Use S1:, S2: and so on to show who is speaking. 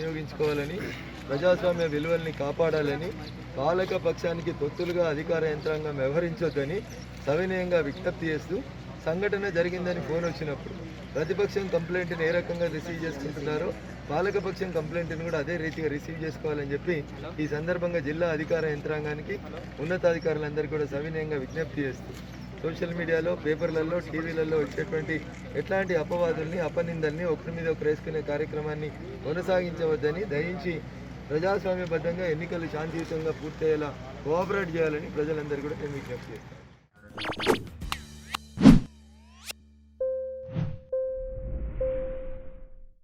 S1: వినియోగించుకోవాలని, ప్రజాస్వామ్య విలువల్ని కాపాడాలని, పాలక పక్షానికి తొత్తులుగా అధికార యంత్రాంగం వ్యవహరించొద్దని సవినయంగా విజ్ఞప్తి చేస్తూ, సంఘటన జరిగిందని ఫోన్ వచ్చినప్పుడు ప్రతిపక్షం కంప్లైంట్ని ఏ రకంగా రిసీవ్ చేసుకుంటున్నారో పాలకపక్షం కంప్లైంట్ని కూడా అదే రీతిగా రిసీవ్ చేసుకోవాలని చెప్పి ఈ సందర్భంగా జిల్లా అధికార యంత్రాంగానికి, ఉన్నతాధికారులందరికీ కూడా సవినయంగా విజ్ఞప్తి చేస్తూ, సోషల్ మీడియాలో, పేపర్లలో, టీవీలలో వచ్చేటువంటి ఎట్లాంటి అపవాదుల్ని, అపనిందల్ని ఒకరి మీద ఒకరు వేసుకునే కార్యక్రమాన్ని కొనసాగించవద్దని, దయించి ప్రజాస్వామ్యబద్ధంగా ఎన్నికలు శాంతియుతంగా పూర్తయ్యేలా కోఆపరేట్ చేయాలని ప్రజలందరూ కూడా నేను విజ్ఞప్తి చేస్తాను.